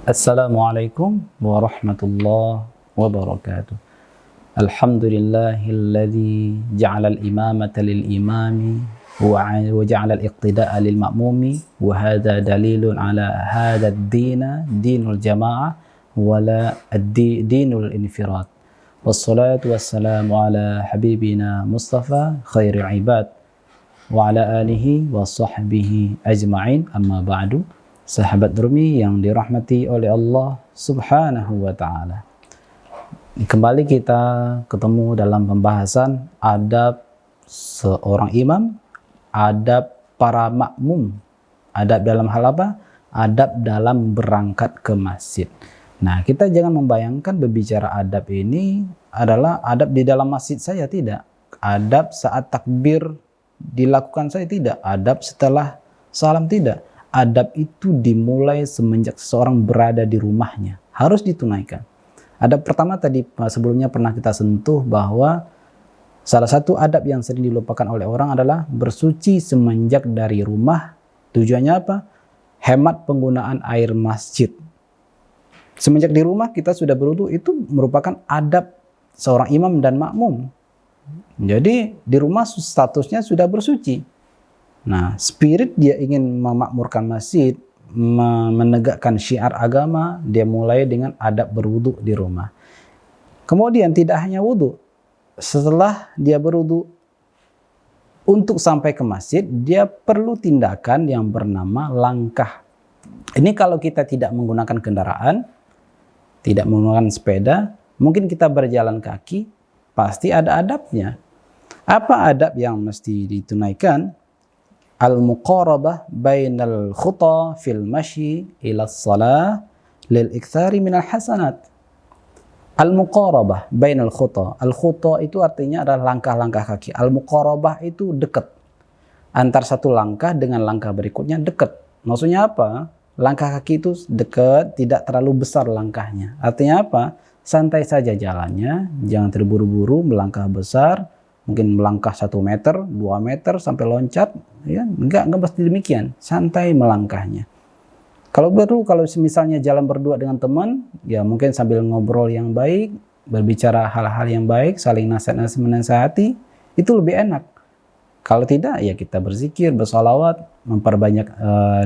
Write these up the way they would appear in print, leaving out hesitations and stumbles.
Assalamualaikum warahmatullahi wabarakatuh. Alhamdulillahilladzi ja'ala al-imamata lil-imami wa ja'ala al-iqtida'a lil-ma'mumi wa hadha dalilun ala hadha ad-dina dinul jama'ah wa la dinul infirad. Wassalatu wassalamu ala habibina Mustafa khairil ibad wa ala alihi wa sahbihi ajma'in, amma ba'du. Sahabat Nurmi yang dirahmati oleh Allah Subhanahu wa Ta'ala, kembali kita ketemu dalam pembahasan adab seorang imam, adab para makmum. Adab dalam hal apa? Adab dalam berangkat ke masjid. Nah, kita jangan membayangkan berbicara adab ini adalah adab di dalam masjid saya, tidak. Adab saat takbir dilakukan saya, tidak. Adab setelah salam, tidak. Adab itu dimulai semenjak seseorang berada di rumahnya, harus ditunaikan. Adab pertama tadi sebelumnya pernah kita sentuh bahwa salah satu adab yang sering dilupakan oleh orang adalah bersuci semenjak dari rumah. Tujuannya apa? Hemat penggunaan air masjid. Semenjak di rumah kita sudah berwudu, itu merupakan adab seorang imam dan makmum. Jadi di rumah statusnya sudah bersuci. Nah, spirit dia ingin memakmurkan masjid, menegakkan syiar agama, dia mulai dengan adab berwudu di rumah. Kemudian tidak hanya wudu, setelah dia berwudu, untuk sampai ke masjid, dia perlu tindakan yang bernama langkah. Ini kalau kita tidak menggunakan kendaraan, tidak menggunakan sepeda, mungkin kita berjalan kaki, pasti ada adabnya. Apa adab yang mesti ditunaikan? Al-muqarabah bainal khuta fil masyi ila shalah lil iktsari minal hasanat. Al-muqarabah bainal khuta. Al-khuta itu artinya adalah langkah-langkah kaki. Al-muqarabah itu dekat. Antar satu langkah dengan langkah berikutnya dekat. Maksudnya apa? Langkah kaki itu dekat, tidak terlalu besar langkahnya. Artinya apa? Santai saja jalannya, jangan terburu-buru melangkah besar. Mungkin melangkah 1 meter, 2 meter sampai loncat, ya enggak pasti demikian, santai melangkahnya. Kalau misalnya jalan berdua dengan teman, ya mungkin sambil ngobrol yang baik, berbicara hal-hal yang baik, saling menasihati, itu lebih enak. Kalau tidak, ya kita berzikir, bersalawat, memperbanyak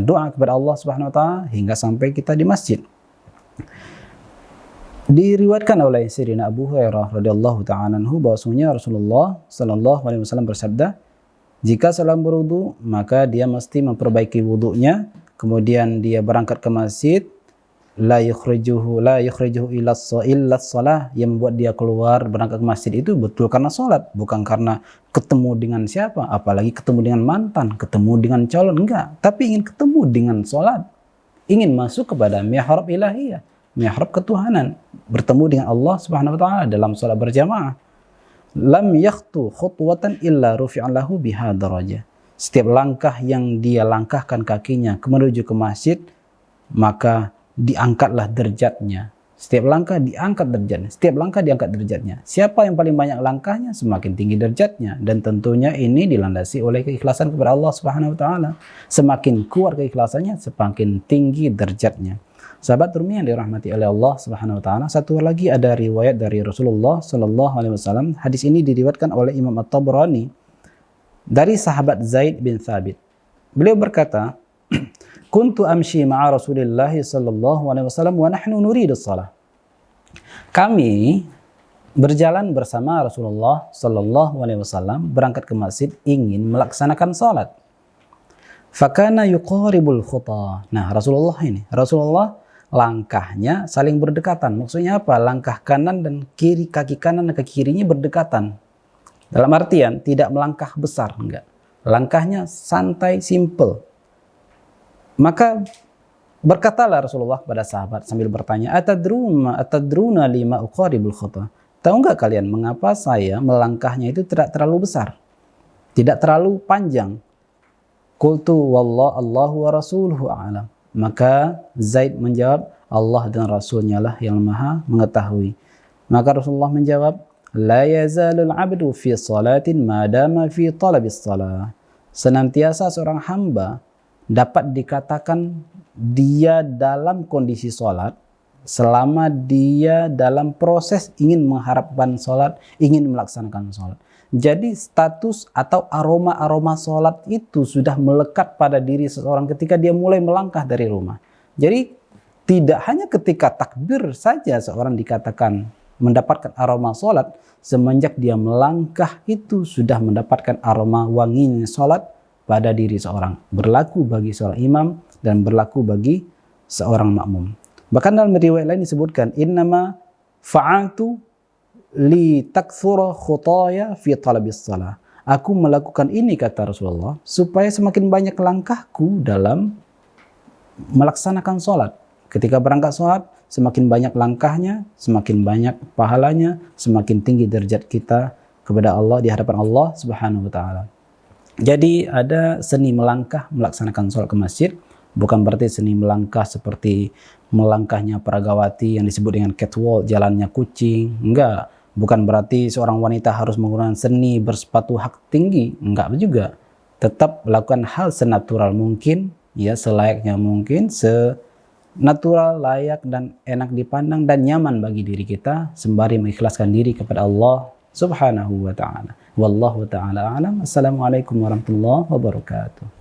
doa kepada Allah Subhanahu wa Ta'ala hingga sampai kita di masjid. Diriwayatkan oleh Sayyidina Abu Hurairah radhiyallahu ta'ala anhu bahwasanya Rasulullah sallallahu alaihi wasallam bersabda, jika seorang berwudu maka dia mesti memperbaiki wudunya, kemudian dia berangkat ke masjid, la yukhrijuhu illa shalah, yang membuat dia keluar berangkat ke masjid itu betul karena salat, bukan karena ketemu dengan siapa, apalagi ketemu dengan mantan, ketemu dengan calon, enggak, tapi ingin ketemu dengan salat, ingin masuk kepada mihrab ilahiyah, mihrab ketuhanan, bertemu dengan Allah Subhanahu wa Ta'ala dalam salat berjamaah. Lam yakhtu khutwatan illa rufi'a lahu biha darajah. Setiap langkah yang dia langkahkan kakinya menuju ke masjid, maka diangkatlah derajatnya. Setiap langkah diangkat derajatnya. Setiap langkah diangkat derajatnya. Siapa yang paling banyak langkahnya, semakin tinggi derajatnya. Dan tentunya ini dilandasi oleh keikhlasan kepada Allah Subhanahu wa Ta'ala. Semakin kuat keikhlasannya, semakin tinggi derajatnya. Sahabat Nurmi yang dirahmati oleh Allah Subhanahu wa Ta'ala, satu lagi ada riwayat dari Rasulullah sallallahu alaihi wasallam. Hadis ini diriwayatkan oleh Imam At-Tabrani dari sahabat Zaid bin Thabit. Beliau berkata, "Kuntu amshi ma'a Rasulillah sallallahu alaihi wasallam wa nahnu nuridu shalah." Kami berjalan bersama Rasulullah sallallahu alaihi wasallam berangkat ke masjid ingin melaksanakan salat. Fakana yuqaribul khuta. Nah, Rasulullah langkahnya saling berdekatan. Maksudnya apa? Langkah kanan dan kiri, kaki kanan dan kaki kirinya berdekatan. Dalam artian tidak melangkah besar, enggak. Langkahnya santai, simple. Maka berkatalah Rasulullah kepada sahabat sambil bertanya, atadruna lima uqaribul khuta. Tahu enggak kalian mengapa saya melangkahnya itu tidak terlalu besar? Tidak terlalu panjang. Qultu Allahu wa rasuluhu a'lam. Maka Zaid menjawab, Allah dan Rasulnya lah yang maha mengetahui. Maka Rasulullah menjawab, la yazalul abdu fi salatin madama fi talabis salah. Senantiasa seorang hamba dapat dikatakan dia dalam kondisi sholat, selama dia dalam proses ingin mengharapkan sholat, ingin melaksanakan sholat. Jadi status atau aroma-aroma sholat itu sudah melekat pada diri seseorang ketika dia mulai melangkah dari rumah. Jadi tidak hanya ketika takbir saja seorang dikatakan mendapatkan aroma sholat, semenjak dia melangkah itu sudah mendapatkan aroma wanginya sholat pada diri seorang. Berlaku bagi seorang imam dan berlaku bagi seorang makmum. Bahkan dalam riwayat lain disebutkan, innama fa'altu li takthura khutaya fi talabis salah. Aku melakukan ini, kata Rasulullah, supaya semakin banyak langkahku dalam melaksanakan sholat. Ketika berangkat sholat, semakin banyak langkahnya, semakin banyak pahalanya, semakin tinggi derajat kita kepada Allah di hadapan Allah Subhanahu wa taala. Jadi ada seni melangkah melaksanakan sholat ke masjid, bukan berarti seni melangkah seperti melangkahnya peragawati yang disebut dengan catwalk, jalannya kucing. Enggak, bukan berarti seorang wanita harus menggunakan seni bersepatu hak tinggi. Enggak juga. Tetap lakukan hal senatural mungkin, ya, selayaknya mungkin, natural, layak dan enak dipandang dan nyaman bagi diri kita, sembari mengikhlaskan diri kepada Allah Subhanahu wa taala. Wallahu taala a'lam. Assalamualaikum warahmatullahi wabarakatuh.